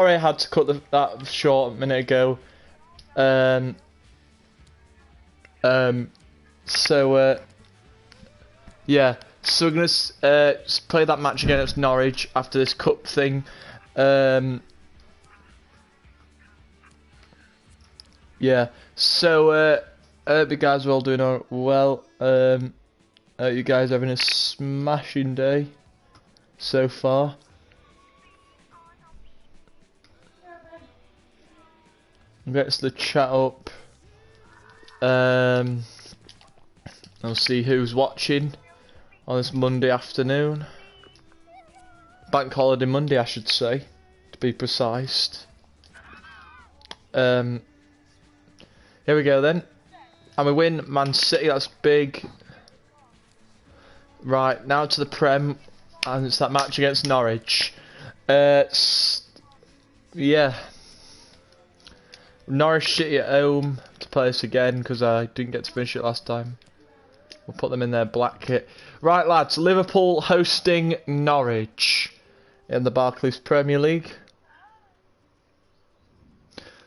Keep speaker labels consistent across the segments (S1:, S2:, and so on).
S1: Sorry I had to cut that short a minute ago. Yeah, so we're gonna play that match against Norwich after this cup thing. Yeah, so I hope you guys are all doing well. You guys are having a smashing day so far. Gets the chat up. I'll see who's watching on this Monday afternoon. Bank holiday Monday, I should say, to be precise. Here we go then. And we win Man City, that's big. Right, now to the Prem, and it's that match against Norwich. Yeah. Norwich City at home to play this again because I didn't get to finish it last time. We'll put them in their black kit. Right, lads, Liverpool hosting Norwich in the Barclays Premier League.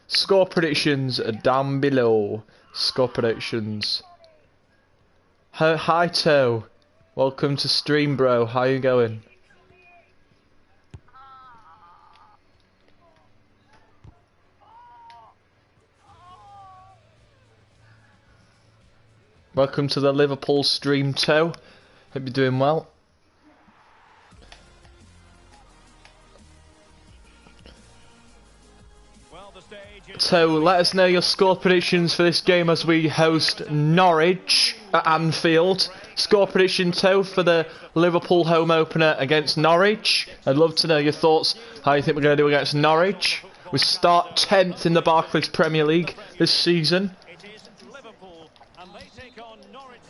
S1: Score predictions are down below. Score predictions. Hi, Toe. Welcome to stream, bro. How you going? Welcome to the Liverpool stream, Toe. Hope you're doing well. So let us know your score predictions for this game as we host Norwich at Anfield. Score prediction, Toe, for the Liverpool home opener against Norwich. I'd love to know your thoughts, how you think we're going to do against Norwich. We start 10th in the Barclays Premier League this season.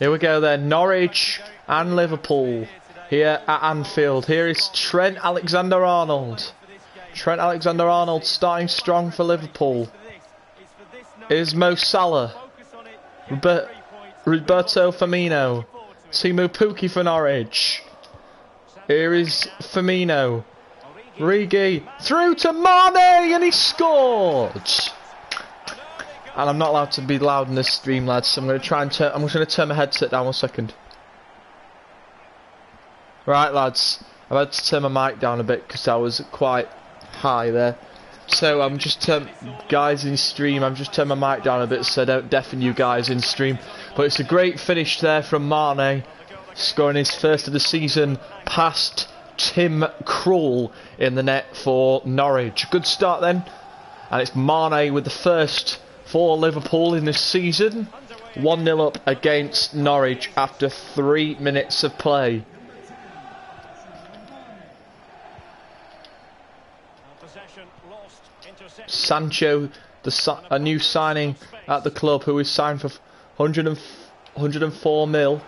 S1: Here we go then, Norwich and Liverpool here at Anfield. Here is Trent Alexander-Arnold. Trent Alexander-Arnold starting strong for Liverpool. Here's Mo Salah. Roberto Firmino. Timu Pukki for Norwich. Here is Firmino. Rigi through to Mane and he scored. And I'm not allowed to be loud in this stream, lads, so I'm going to try and I'm just going to turn my headset down 1 second. Right, lads, I've had to turn my mic down a bit because I was quite high there. So I'm just, guys in stream, I'm just turning my mic down a bit so I don't deafen you guys in stream. But it's a great finish there from Mane, scoring his first of the season past Tim Krul in the net for Norwich. Good start then, and it's Mane with the first for Liverpool in this season. 1-0 up against Norwich after 3 minutes of play. Sancho, a new signing at the club, who is signed for 104 mil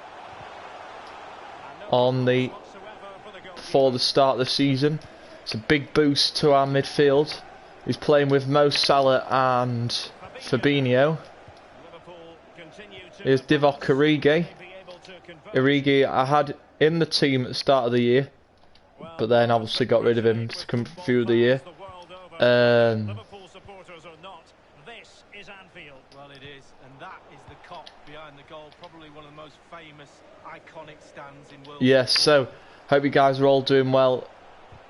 S1: for the start of the season. It's a big boost to our midfield. He's playing with Mo Salah and Fabinho. Here's Divock Origi. Origi I had in the team at the start of the year, but then obviously got rid of him to come through the year.
S2: Liverpool supporters or not, this is Anfield. Well, it is, and that is the cop behind the goal, probably one of the most famous, iconic stands in world.
S1: Yes, so hope you guys are all doing well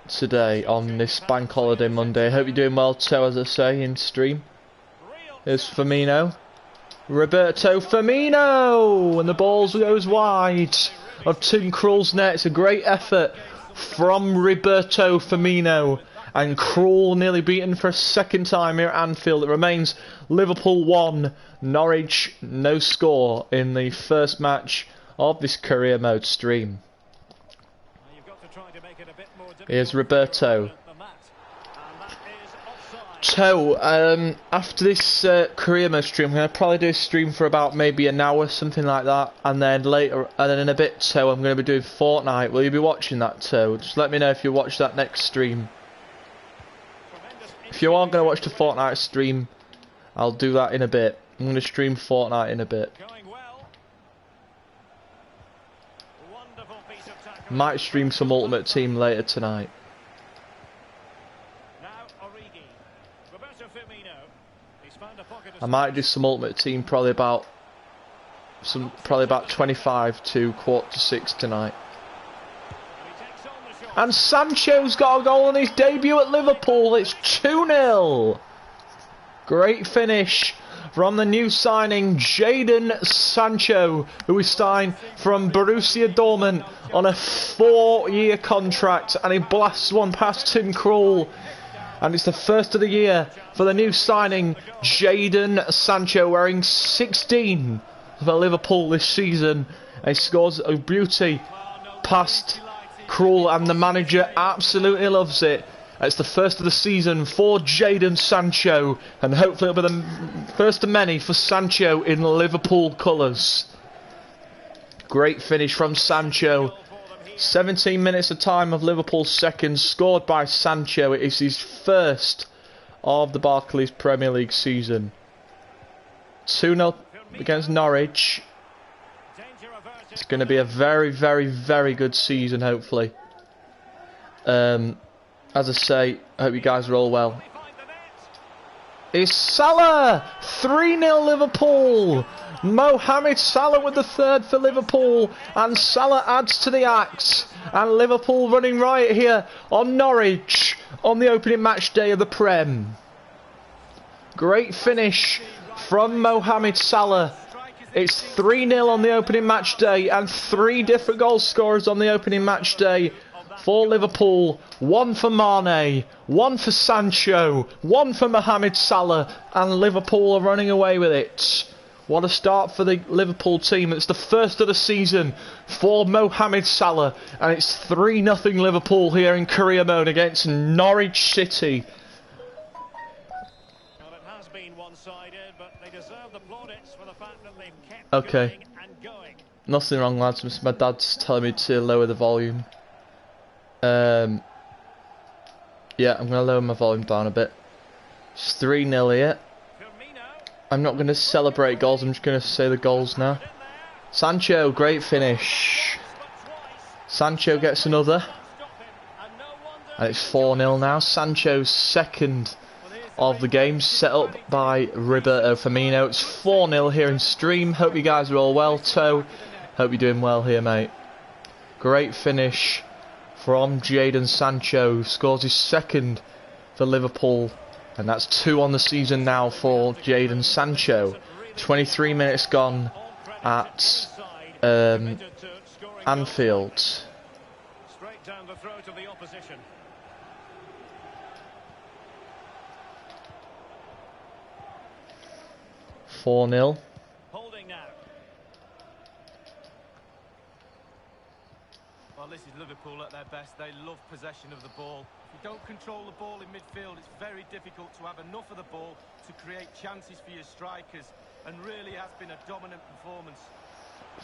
S1: today on this bank holiday Monday. Hope you're doing well too, as I say in stream. Here's Firmino. Roberto Firmino! And the ball goes wide of Tim Krul's net. It's a great effort from Roberto Firmino. And Krul nearly beaten for a second time here at Anfield. It remains Liverpool 1, Norwich no score in the first match of this career mode stream. Here's Roberto. So, after this career mode stream, I'm going to probably do a stream for about maybe an hour, something like that. And then later, and then in a bit, so I'm going to be doing Fortnite. Will you be watching that too? Just let me know if you watch that next stream. If you are going to watch the Fortnite stream, I'll do that in a bit. I'm going to stream Fortnite in a bit. Might stream some Ultimate Team later tonight. I might do some Ultimate Team probably about 25 to 5:45 tonight. And Sancho's got a goal on his debut at Liverpool. It's 2-0. Great finish from the new signing Jadon Sancho, who is signed from Borussia Dortmund on a 4-year contract, and he blasts one past Tim Krul. And it's the first of the year for the new signing Jadon Sancho, wearing 16 for Liverpool this season. And he scores a beauty past Krul, and the manager absolutely loves it. It's the first of the season for Jadon Sancho, and hopefully it'll be the first of many for Sancho in Liverpool colours. Great finish from Sancho. 17 minutes of time of Liverpool's second, scored by Sancho. It is his first of the Barclays Premier League season. 2-0 against Norwich. It's going to be a very, very, very good season, hopefully. As I say, I hope you guys are all well. It's Salah! 3-0 Liverpool! Mohamed Salah with the third for Liverpool, and Salah adds to the act. And Liverpool running riot here on Norwich on the opening match day of the Prem. Great finish from Mohamed Salah. It's 3-0 on the opening match day, and 3 different goal scorers on the opening match day for Liverpool. 1 for Mane, 1 for Sancho, 1 for Mohamed Salah, and Liverpool are running away with it. What a start for the Liverpool team. It's the first of the season for Mohamed Salah, and it's 3-0 Liverpool here in career mode against Norwich City.
S2: Well, it has been one-sided, but they deserve the plaudits for the fact that they've kept
S1: Okay.
S2: going and going.
S1: Nothing wrong, lads. My dad's telling me to lower the volume. Yeah, I'm going to lower my volume down a bit. It's 3-0 here. I'm not going to celebrate goals, I'm just going to say the goals now. Sancho, great finish. Sancho gets another. And it's 4-0 now. Sancho's second of the game, set up by Roberto Firmino. It's 4-0 here in stream. Hope you guys are all well. Hope you're doing well here, mate. Great finish from Jadon Sancho. Scores his second for Liverpool. And that's 2 on the season now for Jadon Sancho. 23 minutes gone at Anfield.
S2: Straight down the throat of the opposition.
S1: $4-0.
S2: Holding now. Well, this is Liverpool at their best. They love possession of the ball. If you don't control the ball in midfield, it's very difficult to have enough of the ball to create chances for your strikers, and really has been a dominant performance.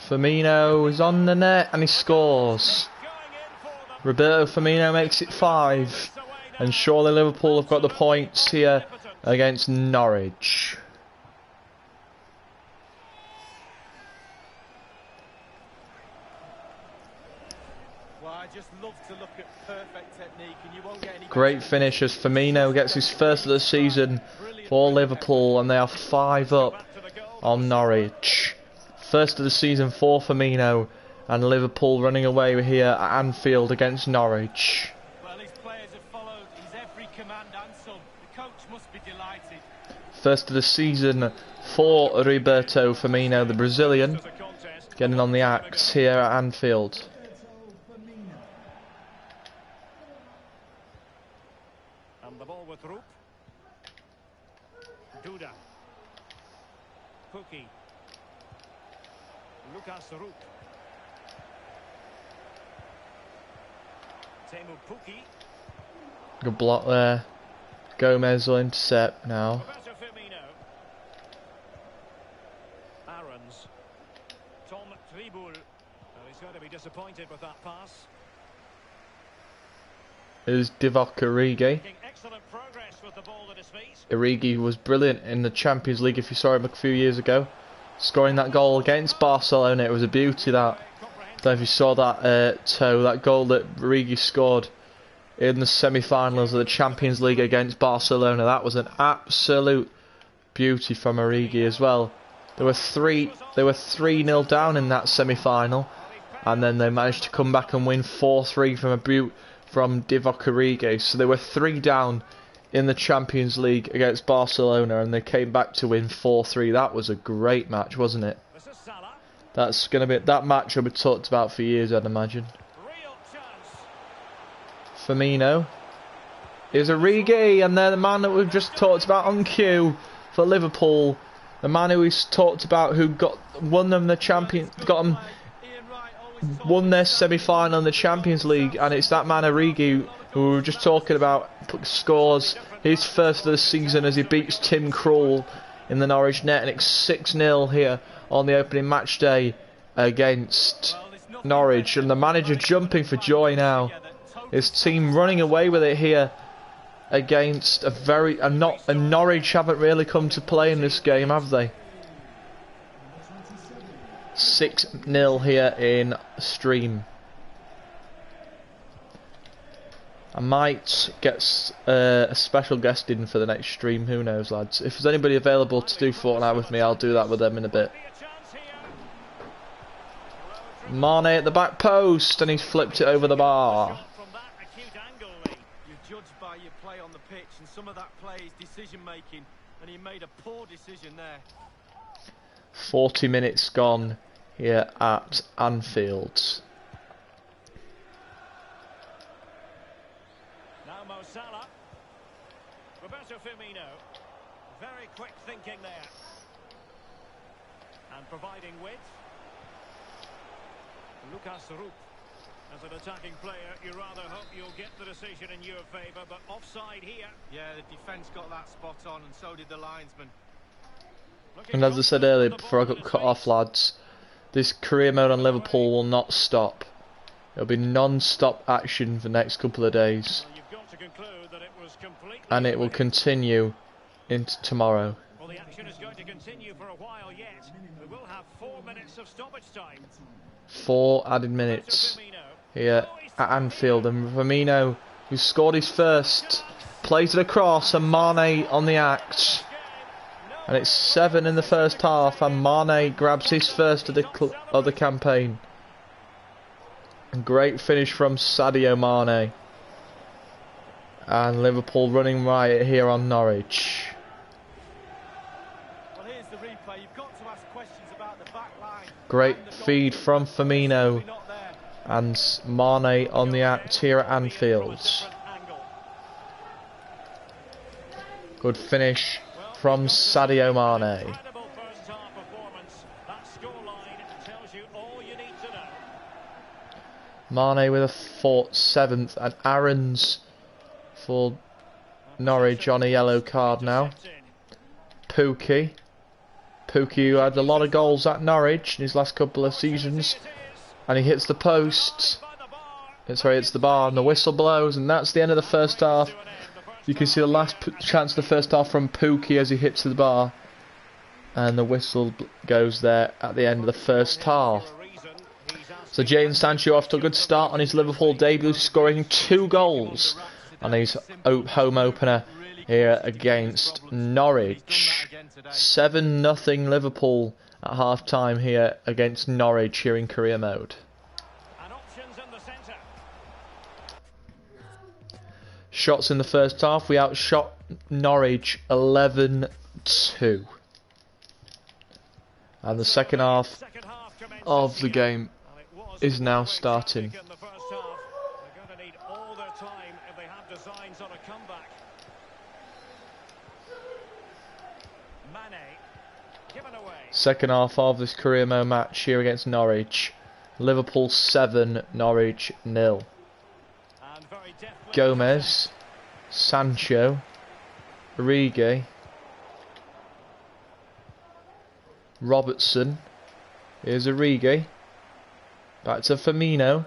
S1: Firmino is on the net and he scores. Roberto Firmino makes it 5. And surely Liverpool have got the points here against Norwich.
S2: Well, I just love to look at perfect technique, and you won't get any.
S1: Great finish as Firmino gets his first of the season for Liverpool, and they are 5 up on Norwich. First of the season for Firmino, and Liverpool running away here at Anfield against Norwich.
S2: Well, his players have followed his every command and some. The coach must be delighted.
S1: First of the season for Roberto Firmino, the Brazilian, getting on the act here at Anfield.
S2: And the ball with Roop. Duda. Pukki. Lucas Roop. Teemu Pukki.
S1: Good block there. Gomez will intercept now.
S2: Roberto Firmino. Aarons. Tom Tribul. Well, he's going to be disappointed with that pass.
S1: Is Divock Origi.
S2: Making excellent progress with the ball at his feet.
S1: Origi was brilliant in the Champions League if you saw him a few years ago. Scoring that goal against Barcelona, it was a beauty that. I don't know if you saw that that goal that Origi scored in the semi-finals of the Champions League against Barcelona. That was an absolute beauty from Origi as well. They were 3-0 down in that semi-final, and then they managed to come back and win 4-3 from a boot from Divock Origi. So they were 3 down in the Champions League against Barcelona, and they came back to win 4-3. That was a great match, wasn't it? That's gonna be that match will be talked about for years, I'd imagine. Firmino. Here's Origi, and they're the man that we've just talked about on cue for Liverpool. The man who we've talked about, who won them the won their semi-final in the Champions League, and it's that man Origi who we were just talking about. Scores his first of the season as he beats Tim Krul in the Norwich net, and it's 6-0 here on the opening match day against Norwich, and the manager jumping for joy now. His team running away with it here against Norwich haven't really come to play in this game, have they? 6-0 here in stream. I might get a special guest in for the next stream, who knows, lads. If there's anybody available to do Fortnite with me, I'll do that with them in a bit. Mane at the back post, and he's flipped it over the bar.
S2: You're judged by your play on the pitch, and some of that play is decision making, and he made a poor decision there.
S1: 40 minutes gone here at Anfield.
S3: Now Mo Salah. Roberto Firmino. Very quick thinking there. And providing width. Lucas Rupp. As an attacking player, you rather hope you'll get the decision in your favour, but offside here.
S2: Yeah, the defence got that spot on, and so did the linesman.
S1: And as I said earlier, before I got cut off, lads, this career mode on Liverpool will not stop. It'll be non-stop action for the next couple of days. And it will continue into tomorrow.
S3: Well, the action is going to continue for a while yet. We will have 4 minutes of stoppage time.
S1: 4 added minutes here at Anfield, and Firmino, who scored his first, plays it across, and Mane on the act. And it's 7 in the first half, and Mane grabs his first of the campaign. Great finish from Sadio Mane. And Liverpool running riot here on Norwich.
S2: Well, here's the replay. You've got to ask questions about the back line.
S1: Great feed from Firmino. And Mane on the act here at Anfield. Good finish from Sadio Mane. Mane with a 7th, and Aaron's for Norwich on a yellow card now. Pookie, who had a lot of goals at Norwich in his last couple of seasons, and he hits the post. Sorry, it's the bar, and the whistle blows, and that's the end of the first half. You can see the last chance of the first half from Pookie as he hits the bar, and the whistle goes there at the end of the first half. So Jadon Sancho off to a good start on his Liverpool debut, scoring 2 goals on his home opener here against Norwich. 7-0 Liverpool at half time here against Norwich here in career mode. Shots in the first half, we outshot Norwich 11-2. And the second half of the game is now starting. Second half of this career mode match here against Norwich. Liverpool 7, Norwich 0. Gomez, Sancho, Origi, Robertson. Here's Origi. Back to Firmino.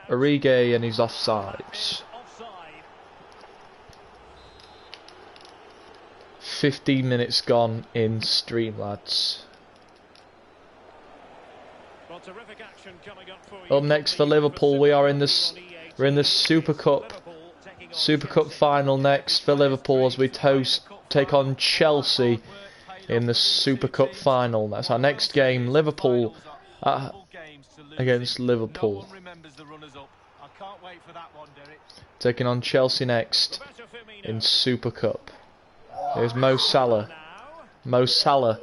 S1: Origi, and he's offside. 15 minutes gone in stream, lads. Up next for Liverpool, we are in the We're in the Super Cup. Super Cup final next for Liverpool as we take on Chelsea in the Super Cup final. That's our next game. Liverpool against Liverpool. Taking on Chelsea next in Super Cup. Here's Mo Salah. Mo Salah,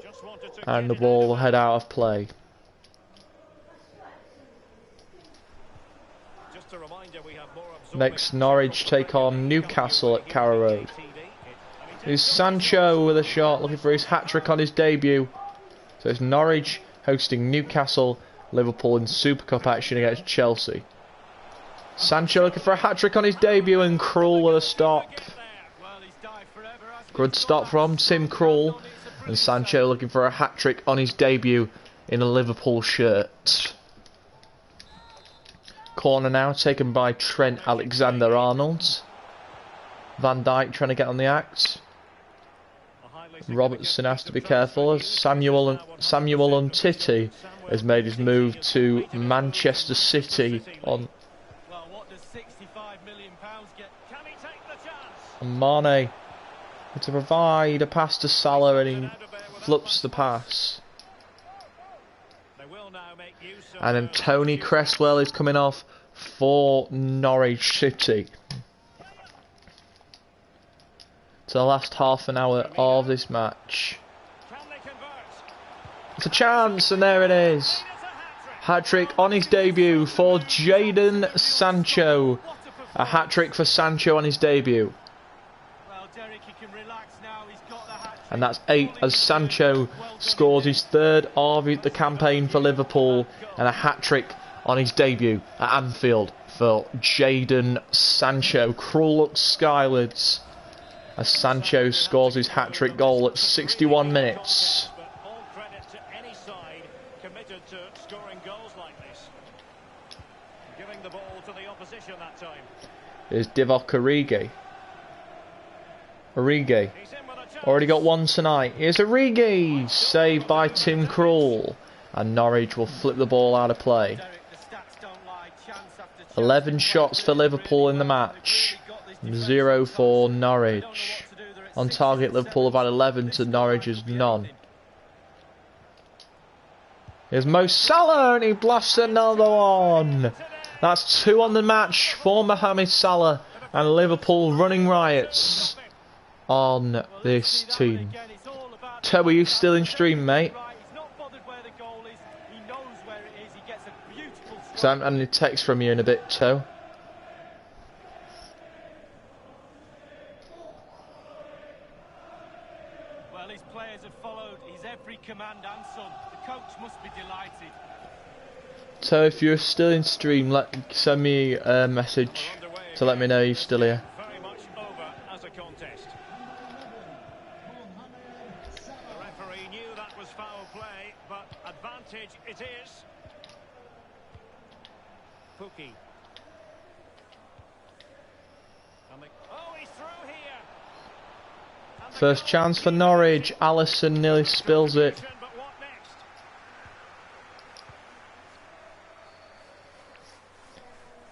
S1: and the ball will head out of play. Next, Norwich take on Newcastle at Carrow Road. Here's Sancho with a shot, looking for his hat-trick on his debut. So it's Norwich hosting Newcastle, Liverpool in Super Cup action against Chelsea. Sancho looking for a hat-trick on his debut, and Krul with a stop. Good stop from Tim Krul, and Sancho looking for a hat-trick on his debut in a Liverpool shirt. Corner now taken by Trent Alexander-Arnold. Van Dijk trying to get on the act. Robertson has to be careful as Samuel Umtiti has made his move to Manchester City on. And Mane to provide a pass to Salah, and he flips the pass. And then Tony Cresswell is coming off for Norwich City. To the last half an hour of this match. It's a chance, and there it is. Hat-trick on his debut for Jadon Sancho. A hat-trick for Sancho on his debut. And that's 8 as Sancho scores his 3rd of the campaign for Liverpool, and a hat-trick on his debut at Anfield for Jadon Sancho. Krul looks skywards as Sancho scores his hat-trick goal at 61 minutes. Here's Divock Origi. Origi. Already got one tonight. Here's Origi. Saved by Tim Krul. And Norwich will flip the ball out of play. 11 shots for Liverpool in the match. 0 for Norwich. On target, Liverpool have had 11 to Norwich's none. Here's Mo Salah, and he blasts another one. That's 2 on the match for Mohamed Salah, and Liverpool running riots on this team. Toe, are you still in stream, mate? So I'm having a text from you in a bit, Toe.
S2: Well, his players have followed his every command and some. The coach must be delighted.
S1: So if you're still in stream, send me a message to let me know you're still here.
S3: Very much over as a contest. The referee knew that was foul play, but advantage it is. Pookie. Oh, he's through here.
S1: First chance for Norwich. Alisson nearly spills it.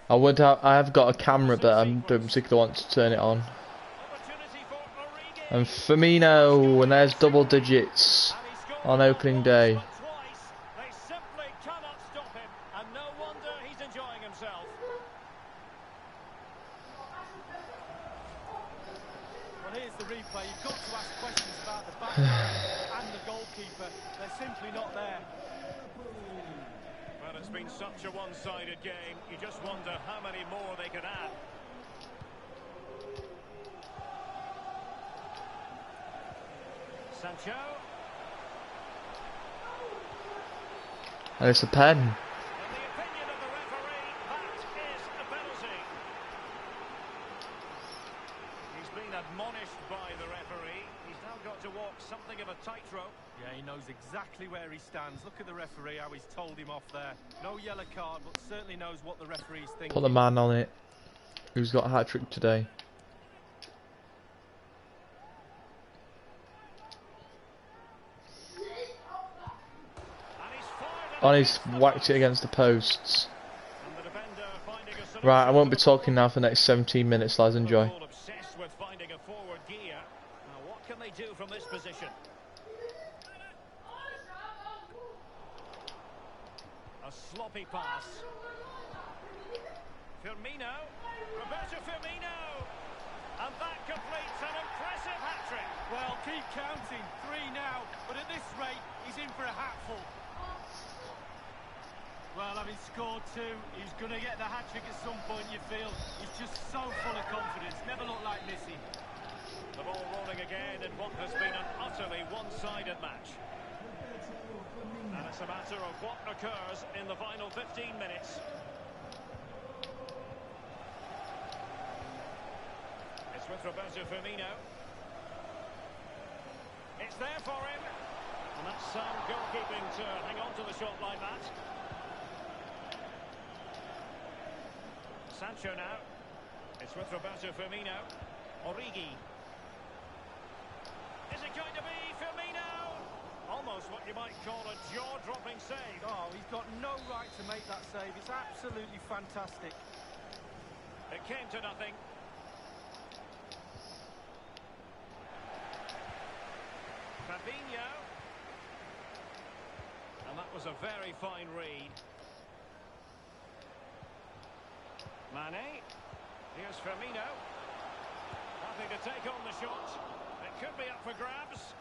S1: I have got a camera, but I don't particularly want to turn it on. And Firmino, and there's double digits on opening day.
S3: They simply cannot stop him, and no wonder he's enjoying himself.
S2: Well, here's the replay. You've got to ask questions about the back and the goalkeeper. They're simply not there.
S3: Well, it's been such a one-sided game. You just wonder how many more they could add. Sancho.
S1: And it's a pen.
S3: In the opinion of the referee, that is a penalty. He's been admonished by the referee. He's now got to walk something of a tightrope.
S2: Yeah, he knows exactly where he stands. Look at the referee, how he's told him off there. No yellow card, but certainly knows what the referee's thinking.
S1: Put the man on it who's got a hat-trick today. On his whacked it against the posts. Right, I won't be talking now for the next 17 minutes, lads. Enjoy.
S3: Obsessed with finding a forward gear. Now, what can they do from this position? A sloppy pass. Firmino. Roberto Firmino. And that completes an impressive hat-trick.
S2: Well, keep counting. 3 now, but at this rate, he's in for a hatful. Well, having scored 2, he's going to get the hat-trick at some point, you feel. He's just so full of confidence, never looked like missing.
S3: The ball rolling again in what has been an utterly one-sided match. And it's a matter of what occurs in the final 15 minutes. It's with Roberto Firmino. It's there for him. And that's sound goalkeeping to hang on to the shot like that. Sancho now. It's with Roberto Firmino. Origi. Is it going to be Firmino? Almost what you might call a jaw-dropping save.
S2: Oh, he's got no right to make that save. It's absolutely fantastic.
S3: It came to nothing. Fabinho. And that was a very fine read. Mane. Here's Firmino. Happy to take on the shot. It could be up for grabs.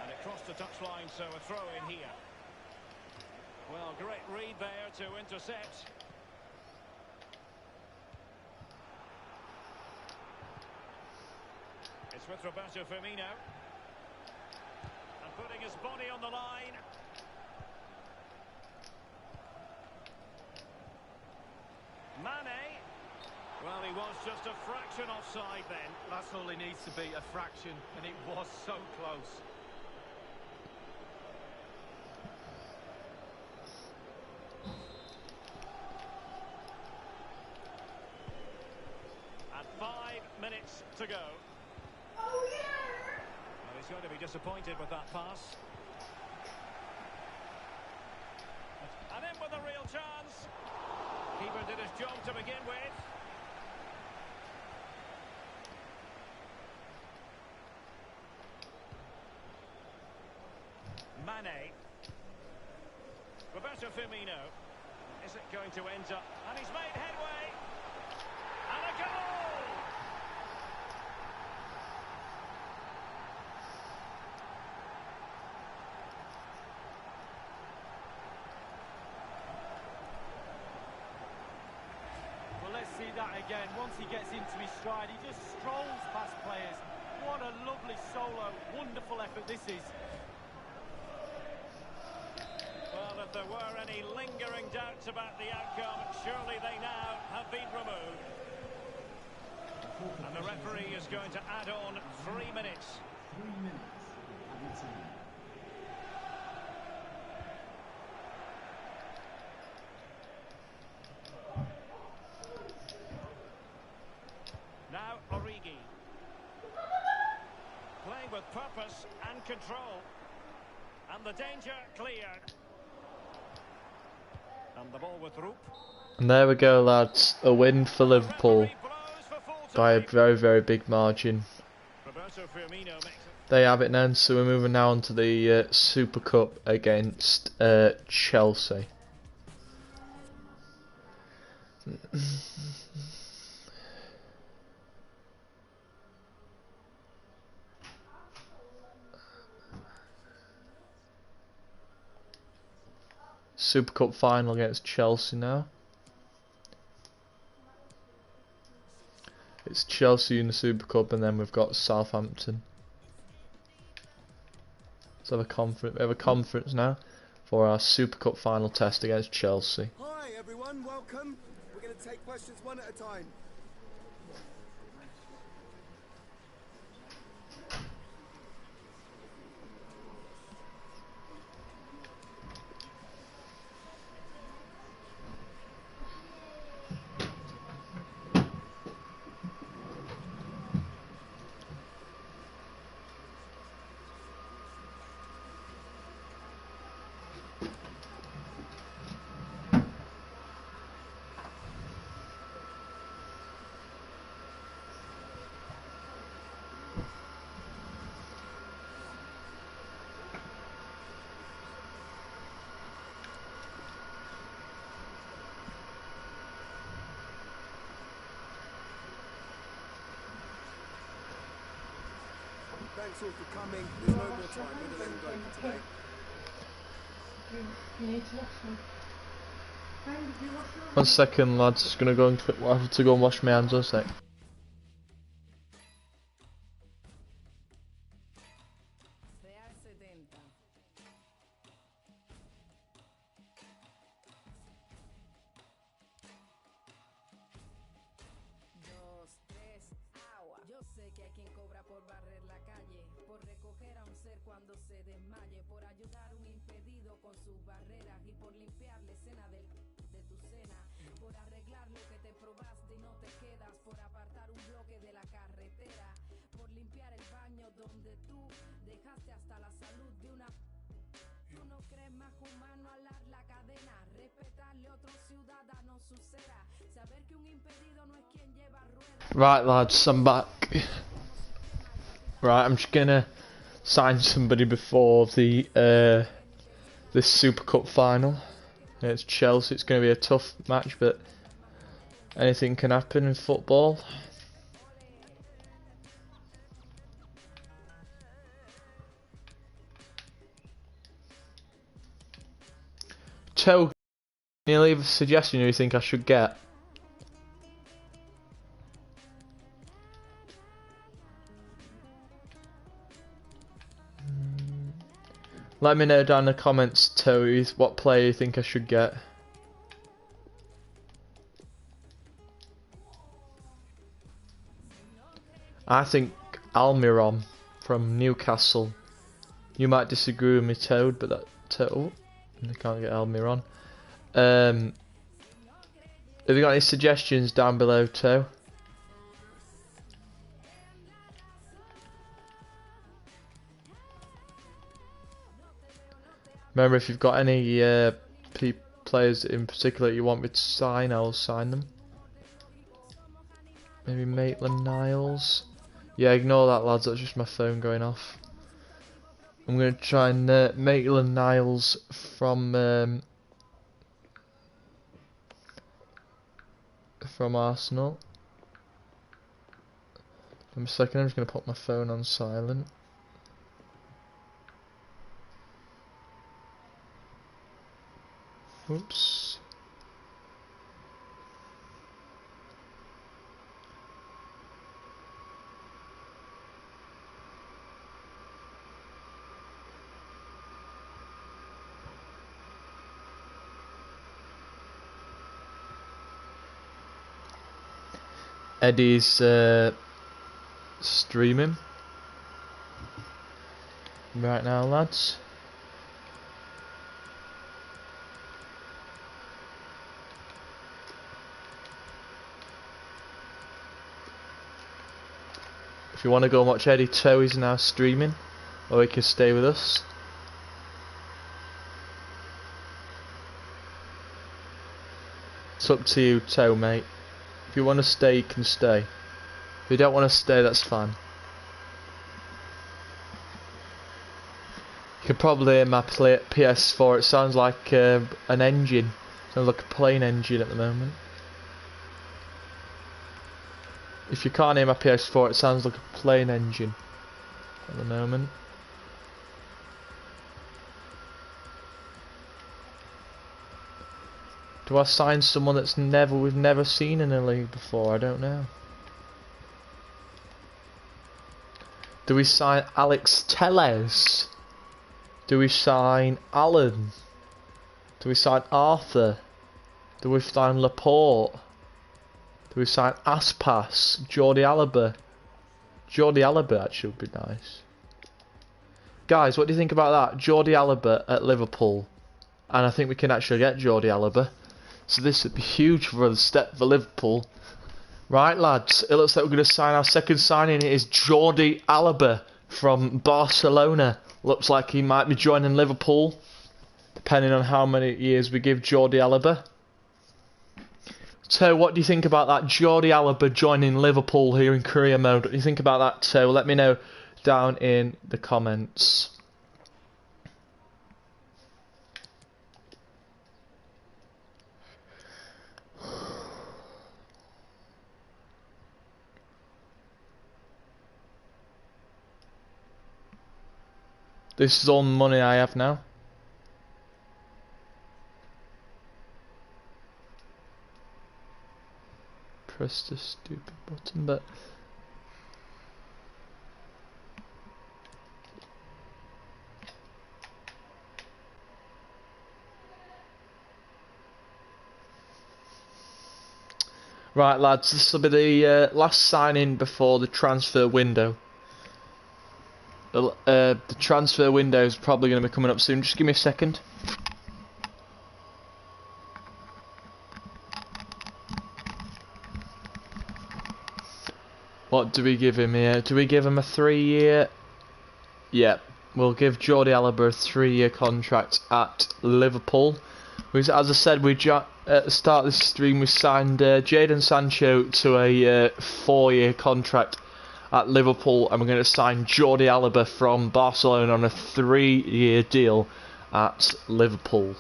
S3: And it crossed the touchline, so a throw in here. Well, great read there to intercept. It's with Roberto Firmino. And putting his body on the line. Mane. Well, he was just a fraction offside then.
S2: That's all he needs to be, a fraction, and it was so close.
S3: And 5 minutes to go. Well, he's going to be disappointed with that pass. And in with a real chance. Keeper did his job to begin with. Mane. Roberto Firmino. Is it going to end up? And he's made headway. And a goal!
S2: Well, let's see that again. Once he gets into his stride, he just strolls past players. What a lovely solo. Wonderful effort this is.
S3: Well, if there were any lingering doubts about the outcome, surely they now have been removed. And the referee is going to add on 3 minutes.
S4: 3 minutes added time.
S3: Now Origi. Playing with purpose and control. And the danger cleared. And the ball with Roop.
S1: And there we go, lads. A win for Liverpool by a very, very big margin.
S3: Roberto Firmino makes it.
S1: They have it then, so we're moving now on to the Super Cup against Chelsea. Super Cup final against Chelsea now. It's Chelsea in the Super Cup, and then we've got Southampton. Let's have a conference now for our Super Cup final test against Chelsea.
S5: Hi everyone, welcome. We're going to take questions one at a time. Thanks all for coming. There's no more time. We're going to let them go for today.
S4: You need to wash them. Did you wash them?
S1: 1 second, lads. Just gonna go and I have to go and wash my hands. 1 sec.
S6: Fefa20. Dos, tres, agua. Yo sé que hay quien cobra por barrer la calle, por recoger a un ser cuando se desmaye, por ayudar a un impedido con sus barreras y por limpiar la escena de tu cena, por arreglar lo que te probaste y no te quedas, por apartar un bloque de la carretera, por limpiar el baño donde tú dejaste hasta la salud de una. ¿Tú no crees más humano alar la cadena, respetarle a otro ciudadano su cera, saber que un impedido no es quien lleva ruedas?
S1: Right, lads, I'm back. Right, I'm just gonna sign somebody before the this Super Cup final. It's Chelsea. It's gonna be a tough match, but anything can happen in football. Toe, can you leave a suggestion who you think I should get? Let me know down in the comments, Toe, what player you think I should get. I think Almiron from Newcastle. You might disagree with me, Toad, but that Toad. I can't get Almiron. Have you got any suggestions down below, Toe? Remember, if you've got any players in particular you want me to sign, I'll sign them. Maybe Maitland-Niles. Yeah, ignore that, lads. That's just my phone going off. I'm going to try and Maitland-Niles from Arsenal. In a second, I'm just going to put my phone on silent. Oops. Eddie's streaming right now, lads. If you want to go and watch Eddie Toe, he's now streaming, or he can stay with us. It's up to you, Toe, mate. If you want to stay, you can stay. If you don't want to stay, that's fine. You can probably hear my PS4. It sounds like an engine. Sounds like a plane engine at the moment. If you can't hear my PS4, it sounds like a plane engine at the moment. Do I sign someone that's we've never seen in a league before? I don't know. Do we sign Alex Telles? Do we sign Alan? Do we sign Arthur? Do we sign Laporte? Do we sign Aspas? Jordi Alba? Jordi Alba actually would be nice. Guys, what do you think about that? Jordi Alba at Liverpool. And I think we can actually get Jordi Alba. So this would be huge for a step for Liverpool. Right, lads, it looks like we're going to sign our second signing. It is Jordi Alba from Barcelona. Looks like he might be joining Liverpool, depending on how many years we give Jordi Alba. So, what do you think about that? Jordi Alba joining Liverpool here in career mode. What do you think about that? So, let me know down in the comments. This is all the money I have now. Press the stupid button, but... Right, lads, this will be the last signing before the transfer window. The transfer window is probably going to be coming up soon. Just give me a second. What do we give him here? Do we give him a 3-year? Yep, we'll give Jordi Alba a 3-year contract at Liverpool. As I said, at the start of this stream we signed Jadon Sancho to a 4-year contract at Liverpool, and we're going to sign Jordi Alba from Barcelona on a 3-year deal at Liverpool.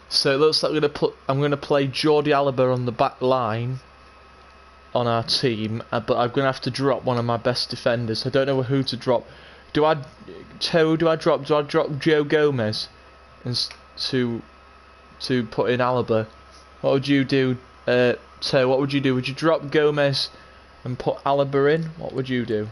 S1: So it looks like I'm going to play Jordi Alba on the back line on our team, but I'm going to have to drop one of my best defenders. I don't know who to drop. Do I drop Joe Gomez to put in Alaba? What would you do, Toe? What would you do? Would you drop Gomez and put Alaba in? What would you do?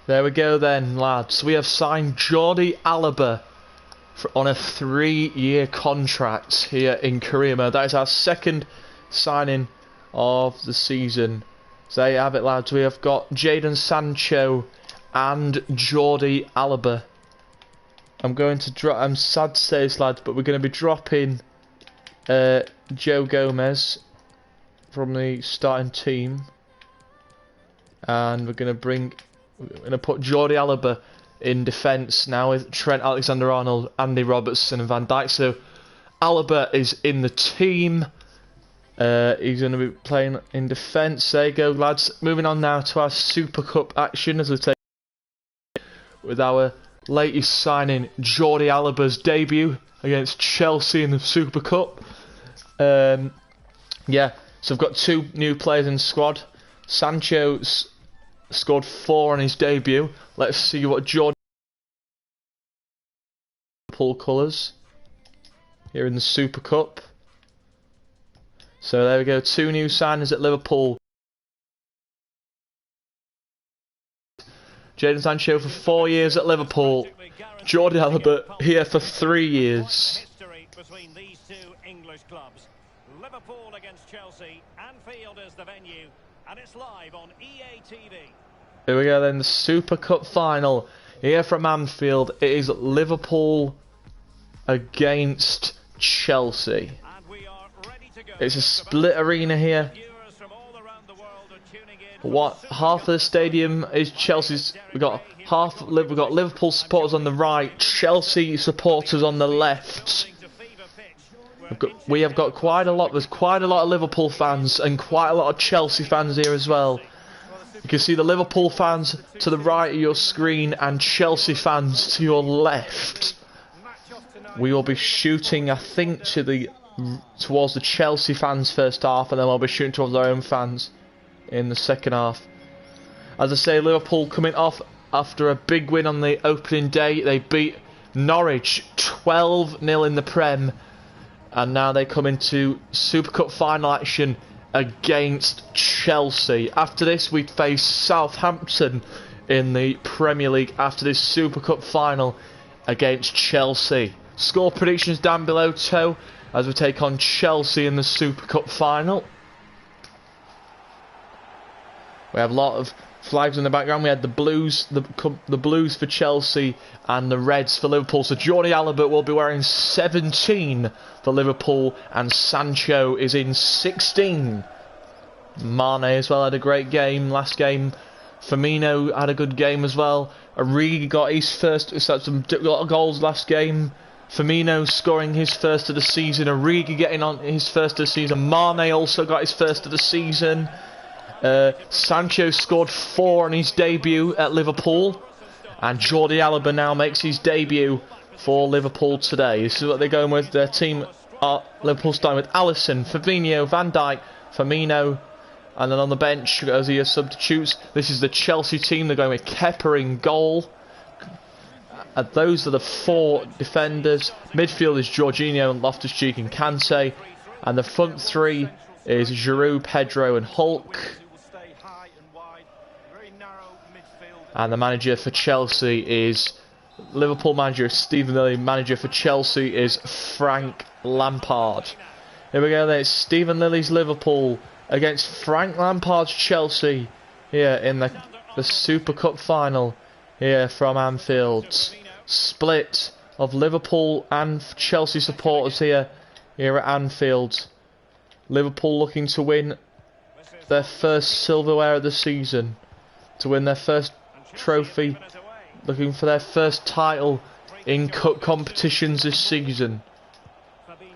S1: There we go then, lads. We have signed Jordi Alba on a 3-year contract here in career mode. That is our second signing of the season. So there you have it, lads. We have got Jadon Sancho and Jordi Alba. I'm sad to say this, lads, but we're going to be dropping Joe Gomez from the starting team, and we're going to put Jordi Alba in defence now with Trent Alexander-Arnold, Andy Robertson and Van Dijk. So Alba is in the team. He's going to be playing in defence. There you go, lads. Moving on now to our Super Cup action as we take with our latest signing, Jordi Alba's debut against Chelsea in the Super Cup. Yeah, so I've got 2 new players in the squad. Sancho's scored 4 on his debut. Let's see what Jordi Liverpool colours here in the Super Cup. So there we go, 2 new signings at Liverpool. Jadon Sancho for 4 years at Liverpool. Jordi Alba here for 3 years.
S3: History between these 2 English clubs. Liverpool against Chelsea. Anfield is the venue, and it's live on EA TV.
S1: Here we go then, the Super Cup final here from Anfield. It is Liverpool against Chelsea.
S3: And we are ready to go.
S1: It's a split arena here.
S3: Viewers from all around the world are tuning in.
S1: What, half of the stadium is Chelsea's. We've got Liverpool supporters on the right, Chelsea supporters on the left. We have got quite a lot. There's quite a lot of Liverpool fans and quite a lot of Chelsea fans here as well. You can see the Liverpool fans to the right of your screen and Chelsea fans to your left. We will be shooting, I think, towards the Chelsea fans first half, and then we'll be shooting towards our own fans in the second half. As I say, Liverpool coming off after a big win on the opening day. They beat Norwich 12-0 in the Prem, and now they come into Super Cup final action against Chelsea. After this, we face Southampton in the Premier League after this Super Cup final against Chelsea. Score predictions down below, Toe, as we take on Chelsea in the Super Cup final. We have a lot of flags in the background. We had the Blues, the Blues for Chelsea and the Reds for Liverpool. So Jordi Alba will be wearing 17 for Liverpool and Sancho is in 16. Mane as well had a great game last game. Firmino had a good game as well. Origi got his first, had some lot of goals last game. Firmino scoring his first of the season. Origi getting on his first of the season. Mane also got his first of the season. Sancho scored 4 on his debut at Liverpool. And Jordi Alba now makes his debut for Liverpool today. This is what they're going with. Their team, Liverpool starting with Alisson, Fabinho, Van Dijk, Firmino. And then on the bench, as he has substitutes, this is the Chelsea team. They're going with Kepa in goal. And those are the 4 defenders. Midfield is Jorginho and Loftus-Cheek and Kante. And the front 3 is Giroud, Pedro and Hulk. And the manager for Chelsea is Liverpool manager Stephen Lilly. Manager for Chelsea is Frank Lampard. Here we go then. It's Stephen Lilly's Liverpool against Frank Lampard's Chelsea here in the Super Cup final here from Anfield. Split of Liverpool and Chelsea supporters here at Anfield. Liverpool looking to win their first silverware of the season, to win their first trophy, looking for their first title in cup competitions this season.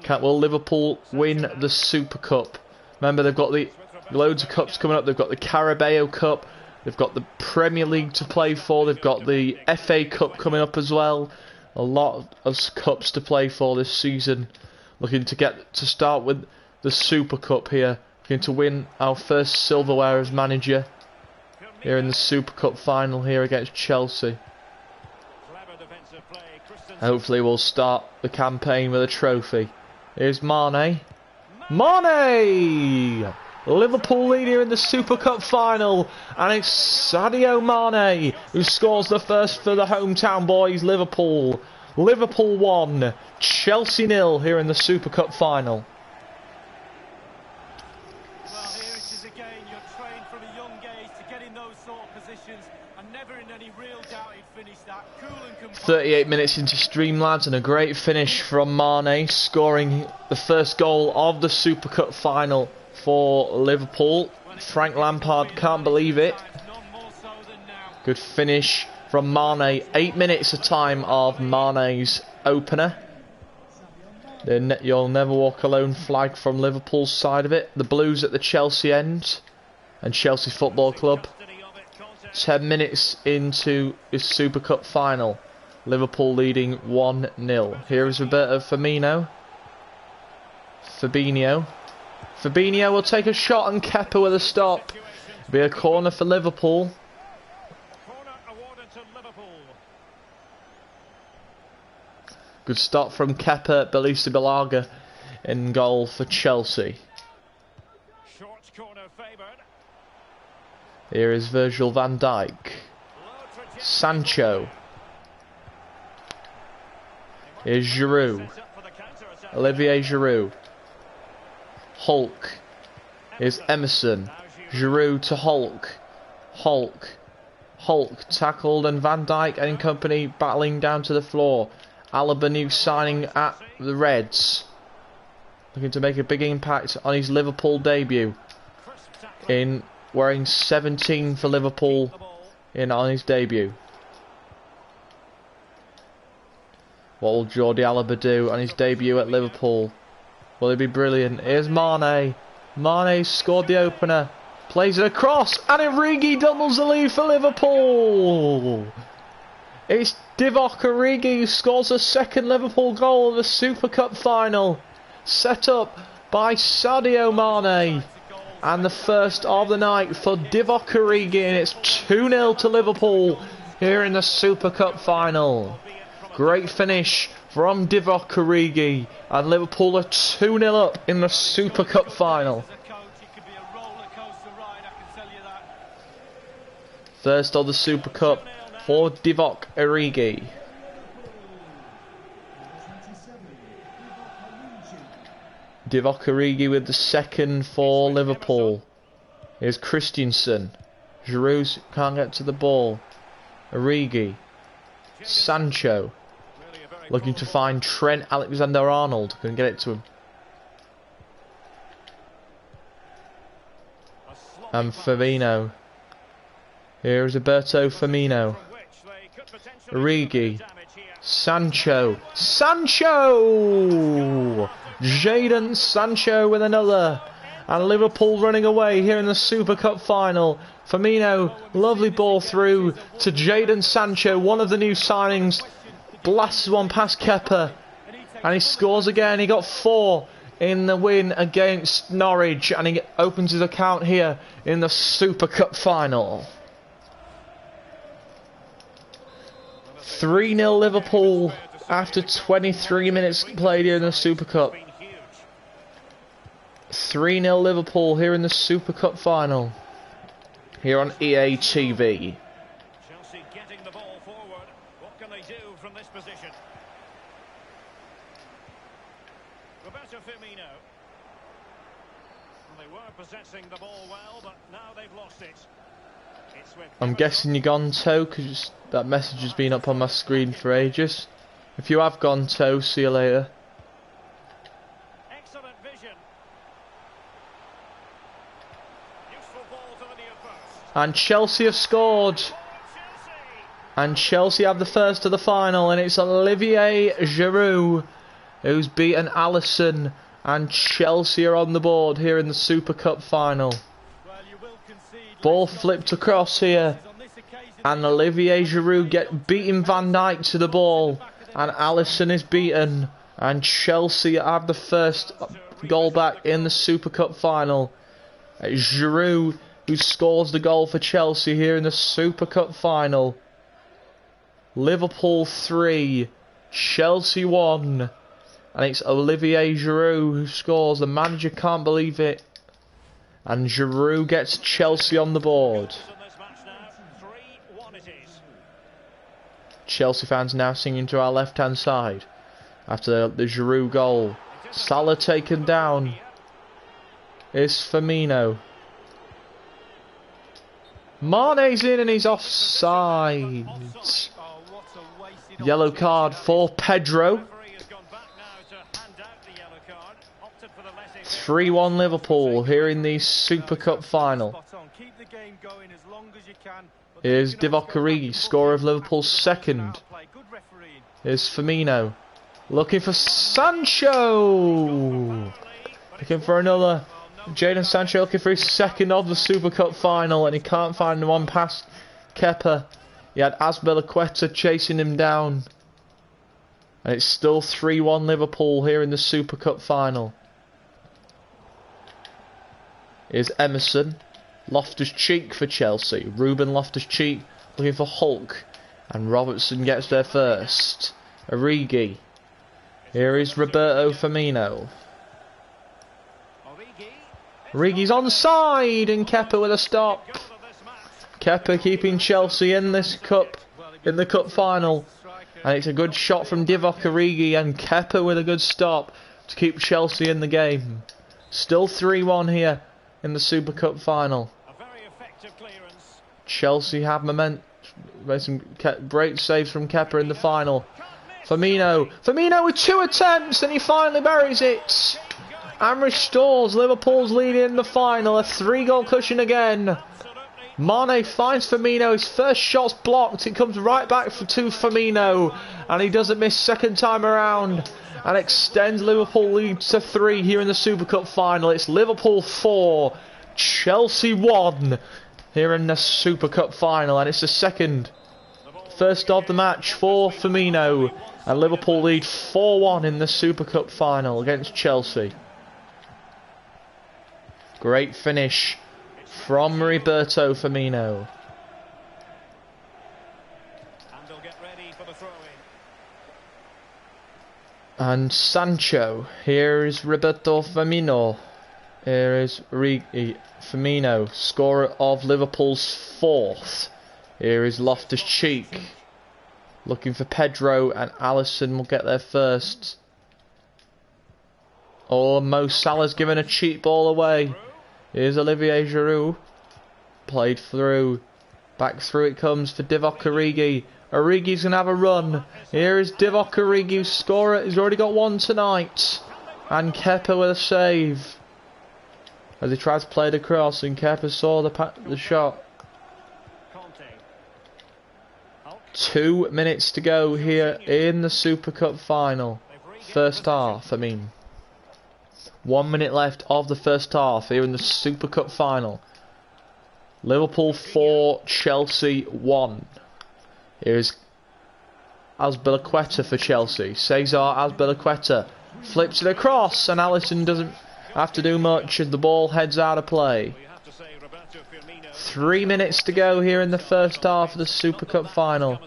S1: Will Liverpool win the Super Cup? Remember, they've got loads of cups coming up. They've got the Carabao Cup. They've got the Premier League to play for. They've got the FA Cup coming up as well. A lot of cups to play for this season. Looking to start with the Super Cup here. Looking to win our first silverware as manager here in the Super Cup final here against Chelsea. Hopefully we'll start the campaign with a trophy. Here's Mane. Mane! Liverpool lead here in the Super Cup final, and it's Sadio Mane who scores the first for the hometown boys, Liverpool. Liverpool 1, Chelsea 0 here in the Super Cup final.
S2: Well, here it is again. You're trained from a young age to get in those sort of positions, and never in any real doubt he'd finish that. Cool and composed.
S1: 38 minutes into stream, lads, and a great finish from Mane, scoring the first goal of the Super Cup final for Liverpool. Frank Lampard can't believe it. Good finish from Mane. 8 minutes of time of Mane's opener. The You'll Never Walk Alone flag from Liverpool's side of it. The Blues at the Chelsea end. And Chelsea Football Club. 10 minutes into this Super Cup final. Liverpool leading 1-0. Here is Roberto Firmino. Fabinho will take a shot and Kepa with a stop. It'll be a corner for Liverpool. Good stop from Kepa. Belisa Balaga in goal for Chelsea. Here is Virgil van Dijk. Sancho. Here's Giroud. Olivier Giroud. Hulk. Here's Emerson. Giroud to Hulk. Hulk tackled and Van Dijk and company battling down to the floor. Alaba new signing at the Reds. Looking to make a big impact on his Liverpool debut. In wearing 17 for Liverpool on his debut. What will Jordi Alba do on his debut at Liverpool? Will he be brilliant? Here's Mane. Mane scored the opener. Plays it across. And Origi doubles the lead for Liverpool. It's Divock Origi who scores a second Liverpool goal of the Super Cup final. Set up by Sadio Mane. And the first of the night for Divock Origi. And it's 2-0 to Liverpool here in the Super Cup final. Great finish from Divock Origi, and Liverpool are 2-0 up in the Super Cup final. First of the Super Cup for Divock Origi. Divock Origi with the second for Liverpool. Here's Christensen. Giroud can't get to the ball. Origi. Sancho. Looking to find Trent Alexander-Arnold. Couldn't get it to him. And Firmino. Here is Roberto Firmino. Origi. Sancho. Sancho! Jadon Sancho with another. And Liverpool running away here in the Super Cup final. Firmino, lovely ball through to Jadon Sancho, one of the new signings. Blasts one past Kepa. And he scores again. He got 4 in the win against Norwich. And he opens his account here in the Super Cup final. 3-0 Liverpool after 23 minutes played here in the Super Cup. 3-0 Liverpool here in the Super Cup final. Here on EA TV.
S3: Chelsea getting the ball forward. What can they do from this position? Roberto Firmino. Well, they were possessing the ball well, but now they've lost it. It's with
S1: I'm guessing you're gone toe, because that message has been up on my screen for ages. If you have gone toe, see you later.
S3: excellent vision. Useful ball to the near post.
S1: And Chelsea have scored.
S3: Chelsea.
S1: And Chelsea have the first of the final. And it's Olivier Giroud who's beaten Alisson. And Chelsea are on the board here in the Super Cup final. Ball flipped across here. And Olivier Giroud beating Van Dijk to the ball. And Alisson is beaten. And Chelsea have the first goal back in the Super Cup final. It's Giroud who scores the goal for Chelsea here in the Super Cup final. Liverpool 3, Chelsea 1. And it's Olivier Giroud who scores. The manager can't believe it. And Giroud gets Chelsea on the board. Chelsea fans now singing to our left hand side after the Giroud goal. Salah taken down. It's Firmino. Mane's in and he's offside. Yellow card for Pedro. 3-1 Liverpool here in the Super Cup final. Here's Divock Origi, scorer of Liverpool's second. Here's Firmino. Looking for Sancho. Looking for another. Jadon Sancho looking for his second of the Super Cup final. And he can't find one past Kepa. He had Azpilicueta chasing him down. And it's still 3-1 Liverpool here in the Super Cup final. Here's Emerson. Loftus-Cheek for Chelsea. Ruben Loftus-Cheek looking for Hulk. And Robertson gets there first. Origi. Here is Roberto Firmino. Origi's onside and Kepa with a stop. Kepa keeping Chelsea in this cup, in the cup final. And it's a good shot from Divock Origi and Kepa with a good stop to keep Chelsea in the game. Still 3-1 here in the Super Cup final. Chelsea have made some great saves from Kepa in the final. Firmino with 2 attempts and he finally buries it. And restores Liverpool's lead in the final. A 3-goal cushion again. Mane finds Firmino. His first shot's blocked. It comes right back to Firmino. And he doesn't miss second time around. And extends Liverpool lead to 3 here in the Super Cup final. It's Liverpool 4, Chelsea 1 here in the Super Cup final. And it's the first of the match for Firmino. And Liverpool lead 4-1 in the Super Cup final against Chelsea. Great finish from Roberto Firmino.
S3: And they'll get ready for the throw-in.
S1: And Sancho. Here is Roberto Firmino. Here is Firmino, scorer of Liverpool's 4th. Here is Loftus-Cheek. Looking for Pedro, and Alisson will get there first. Oh, Mo Salah's given a cheap ball away. Here's Olivier Giroud. Played through. Back through it comes for Divock Origi. Origi's going to have a run. Here is Divock Origi, scorer. He's already got one tonight. And Kepa with a save. As he tries to play the cross, and Kepa saw the shot. 2 minutes to go here in the Super Cup final. First half, I mean. 1 minute left of the first half here in the Super Cup final. Liverpool 4, Chelsea 1. Here's Azpilicueta for Chelsea. Cesar Azpilicueta flips it across, and Alisson doesn't have to do much as the ball heads out of play. 3 minutes to go here in the first half of the Super Cup final.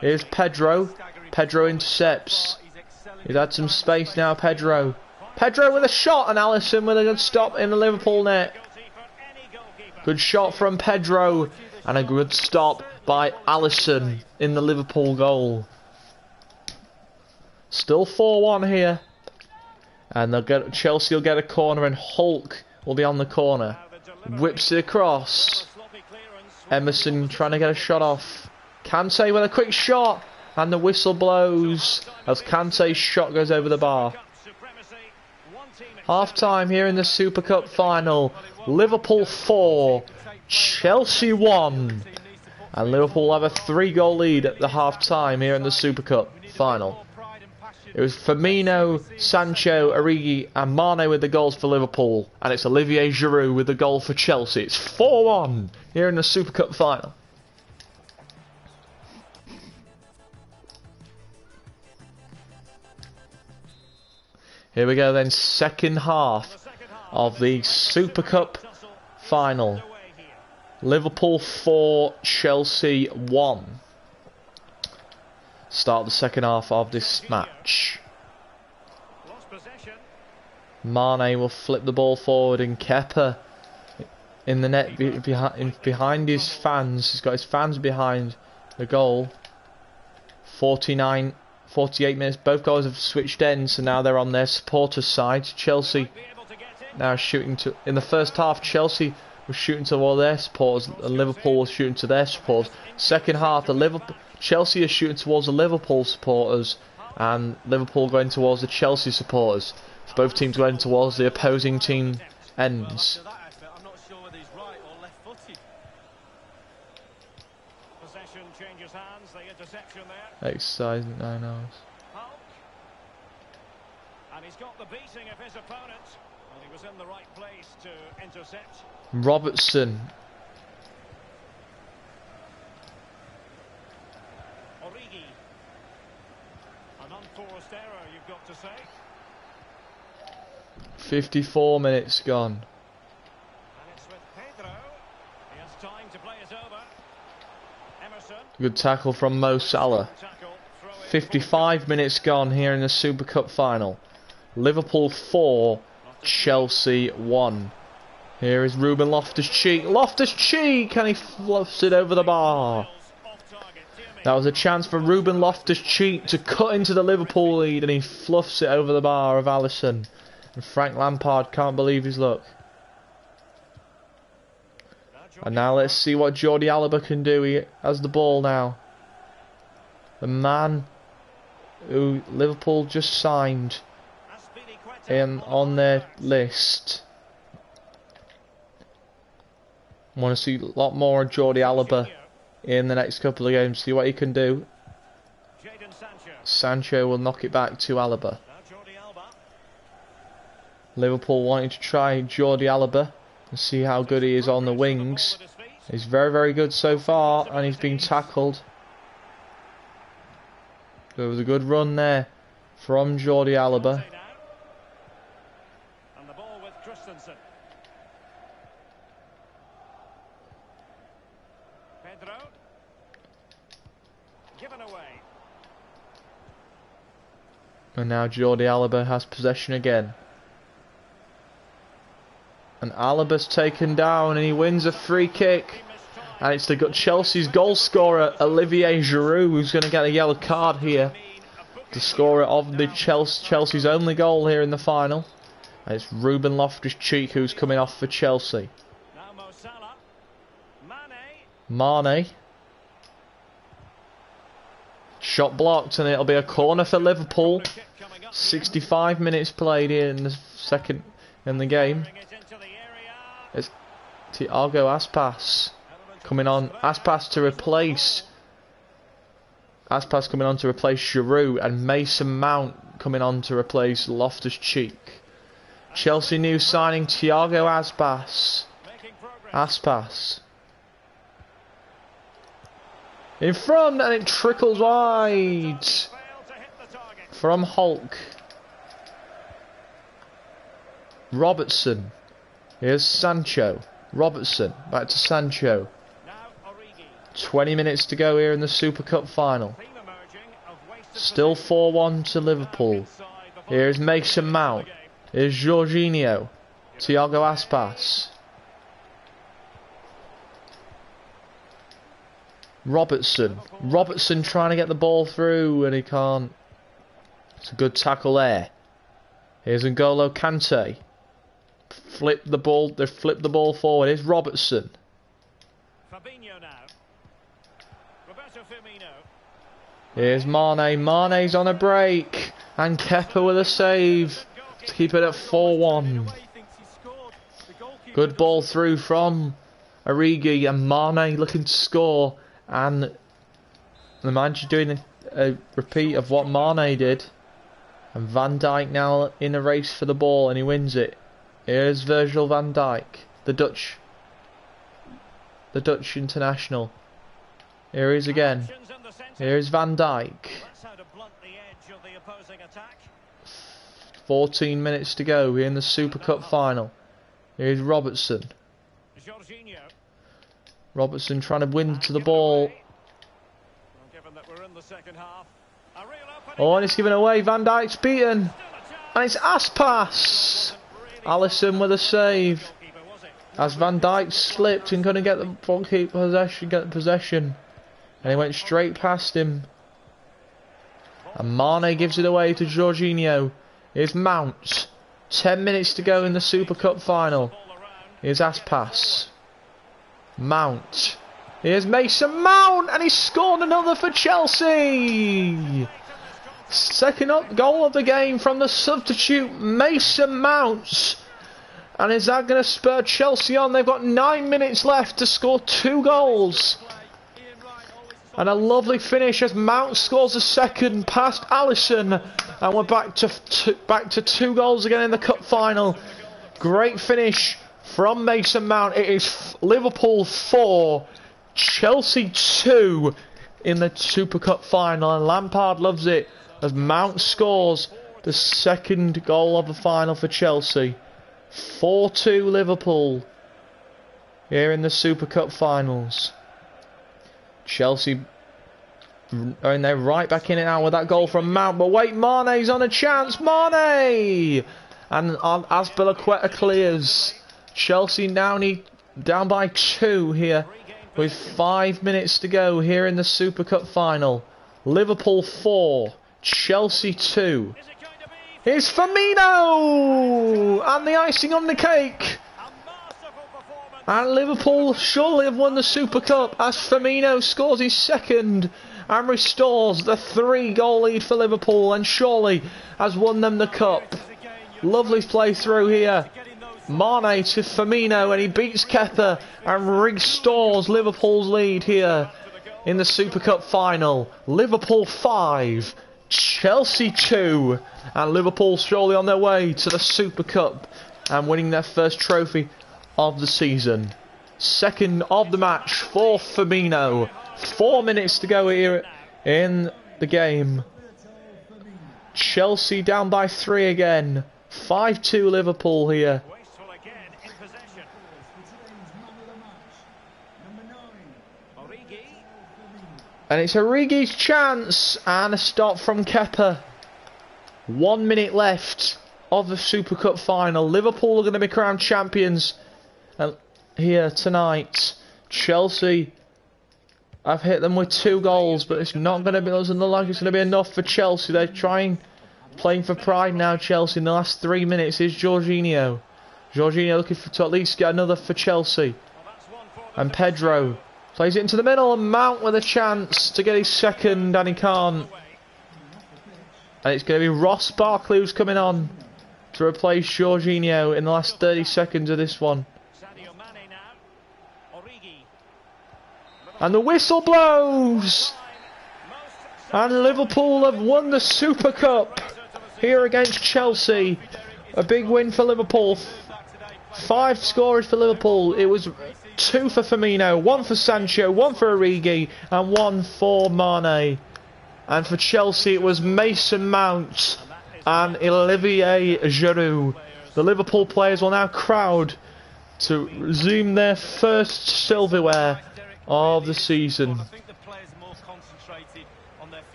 S1: Here's Pedro. Pedro intercepts. He's had some space now, Pedro. Pedro with a shot, and Alisson with a good stop in the Liverpool net. Good shot from Pedro, and a good stop by Alisson in the Liverpool goal. Still 4-1 here. And Chelsea will get a corner, and Hulk will be on the corner. Whips it across. Emerson trying to get a shot off. Kante with a quick shot, and the whistle blows as Kante's shot goes over the bar. Half time here in the Super Cup final. Liverpool 4, Chelsea 1. And Liverpool have a 3-goal lead at the half time here in the Super Cup final. It was Firmino, Sancho, Origi and Mane with the goals for Liverpool. And it's Olivier Giroud with the goal for Chelsea. It's 4-1 here in the Super Cup final. Here we go then, second half of the Super Cup final. Liverpool 4, Chelsea 1. Start the second half of this match. Mane will flip the ball forward, and Kepa in the net behind his fans. He's got his fans behind the goal. 48 minutes, both goals have switched ends, so now they're on their supporters' side. Chelsea now shooting to... In the first half, Chelsea was shooting toward their supporters, and Liverpool was shooting to their supporters. Second half, Chelsea is shooting towards the Liverpool supporters, and Liverpool going towards the Chelsea supporters. So both teams going towards the opposing team ends.
S3: Changes hands, the interception there.
S1: Exercise 9 hours.
S3: And he's got the beating of his opponent. And he was in the right place to intercept.
S1: Robertson.
S3: Origi. An unforced error, you've got to say.
S1: 54 minutes gone.
S3: And it's with Pedro. He has time to play it over. Emerson.
S1: Good tackle from Mo Salah. 55 minutes gone here in the Super Cup final. Liverpool 4, Chelsea 1. Here is Ruben Loftus-Cheek. Loftus-Cheek, and he fluffs it over the bar. That was a chance for Ruben Loftus-Cheek to cut into the Liverpool lead, and he fluffs it over the bar of Alisson. And Frank Lampard can't believe his luck. And now let's see what Jordi Alba can do. He has the ball now. The man who Liverpool just signed on their list. I want to see a lot more of Jordi Alba in the next couple of games. See what he can do. Sancho will knock it back to Alba. Liverpool wanting to try Jordi Alba and see how good he is on the wings. He's very, very good so far, and he's been tackled. There was a good run there from Jordi Alba.
S3: And the ball with Christensen. Pedro. Given away.
S1: And now Jordi Alba has possession again. And Alba's taken down, and he wins a free kick. And it's the Chelsea's goal scorer, Olivier Giroud, who's going to get a yellow card here. The scorer of the Chelsea's only goal here in the final. And it's Ruben Loftus-Cheek who's coming off for Chelsea.
S3: Now Mo Salah.
S1: Mane. Shot blocked, and it'll be a corner for Liverpool. 65 minutes played here in the second in the game. It's Thiago Aspas coming on. Aspas coming on to replace Giroud, and Mason Mount coming on to replace Loftus-Cheek. Chelsea new signing Thiago Aspas. In front, and it trickles wide from Hulk. Robertson. Here's Sancho. Robertson. Back to Sancho. 20 minutes to go here in the Super Cup final. Still 4-1 to Liverpool. Here's Mason Mount. Here's Jorginho. Thiago Aspas. Robertson trying to get the ball through, and he can't. It's a good tackle there. Here's N'Golo Kante. They flipped the ball forward. Here's Robertson.
S3: Fabinho now. Roberto Firmino.
S1: Here's Mane. Mane's on a break. And Kepa with a save to keep it at 4-1. Good ball through from Origi, and Mane looking to score. And the manager doing a repeat of what Mane did. And Van Dijk now in a race for the ball, and he wins it. Here's Virgil van Dijk, the Dutch international. Here he is again. Here's Van Dijk. 14 minutes to go here in the Super Cup final. Here's Robertson. Robertson trying to win to the ball. Oh, and it's given away. Van Dijk's beaten. And it's Aspas. Alisson with a save. As Van Dijk slipped and couldn't get the possession. And he went straight past him. And Mane gives it away to Jorginho. Here's Mount. 10 minutes to go in the Super Cup final. Here's Aspas. Mount. Here's Mason Mount, and he's scored another for Chelsea. Second goal of the game from the substitute Mason Mount. And is that going to spur Chelsea on? They've got 9 minutes left to score 2 goals. And a lovely finish as Mount scores a second past Alisson. And we're back to 2 goals again in the cup final. Great finish from Mason Mount. It is Liverpool 4, Chelsea 2 in the Super Cup final. And Lampard loves it as Mount scores the second goal of the final for Chelsea. 4-2 Liverpool here in the Super Cup finals. Chelsea are in there right back in it now with that goal from Mount. But wait, Mane's on a chance. Mane! And Azpilicueta clears. Chelsea now need down by 2 here with 5 minutes to go here in the Super Cup final. Liverpool 4, Chelsea 2. Here's Firmino! And the icing on the cake. And Liverpool surely have won the Super Cup as Firmino scores his second and restores the 3-goal lead for Liverpool, and surely has won them the cup. Lovely play through here. Mane to Firmino, and he beats Kepa and restores Liverpool's lead here in the Super Cup final. Liverpool 5, Chelsea 2, and Liverpool surely on their way to the Super Cup and winning their first trophy of the season. Second of the match for Firmino. 4 minutes to go here in the game. Chelsea down by 3 again. 5-2 Liverpool here. And it's Origi's chance, and a stop from Kepa. 1 minute left of the Super Cup final. Liverpool are going to be crowned champions here tonight. Chelsea, I've hit them with 2 goals, but it's not going to be, doesn't look like it's going to be enough for Chelsea. They're playing for pride now, Chelsea. In the last 3 minutes is Jorginho. Jorginho looking to at least get another for Chelsea. And Pedro Plays it into the middle, and Mount with a chance to get his second, and he can't. And it's going to be Ross Barkley who's coming on to replace Jorginho in the last 30 seconds of this one. And the whistle blows! And Liverpool have won the Super Cup here against Chelsea. A big win for Liverpool. 5 scorers for Liverpool. It was 2 for Firmino, 1 for Sancho, 1 for Origi, and 1 for Mane. And for Chelsea, it was Mason Mount and Olivier Giroud. The Liverpool players will now crowd to resume their first silverware of the season.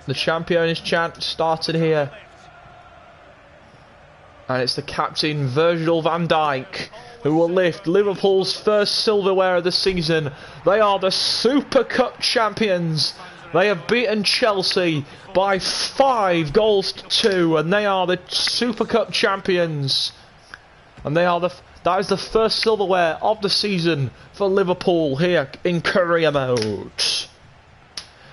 S1: The Champion's chant started here. And it's the captain, Virgil van Dijk, who will lift Liverpool's first silverware of the season. They are the Super Cup champions. They have beaten Chelsea by 5 goals to 2, and they are the Super Cup champions. And that is the first silverware of the season for Liverpool here in career mode.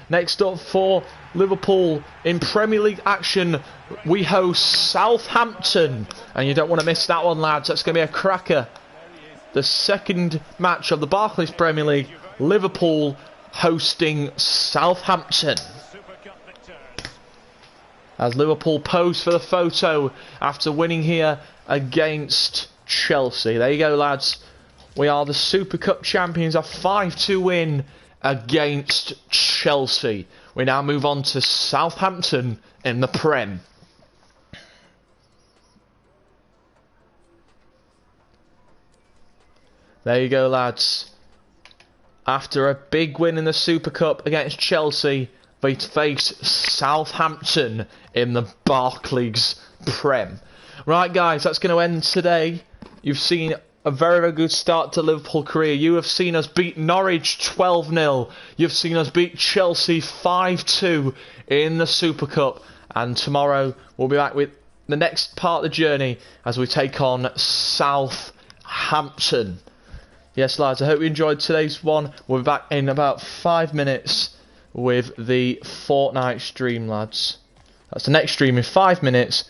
S1: Next up for Liverpool in Premier League action, we host Southampton. And you don't want to miss that one, lads. That's going to be a cracker. The second match of the Barclays Premier League, Liverpool hosting Southampton. As Liverpool pose for the photo after winning here against Chelsea. There you go, lads. We are the Super Cup champions, a 5-2 win against Chelsea. We now move on to Southampton in the Prem. There you go, lads. After a big win in the Super Cup against Chelsea, they face Southampton in the Barclays Prem. Right, guys, that's going to end today. You've seen a very, very good start to Liverpool career. You have seen us beat Norwich 12-0. You've seen us beat Chelsea 5-2 in the Super Cup. And tomorrow we'll be back with the next part of the journey as we take on Southampton. Yes, lads, I hope you enjoyed today's one. We'll be back in about 5 minutes with the Fortnite stream, lads. That's the next stream in 5 minutes.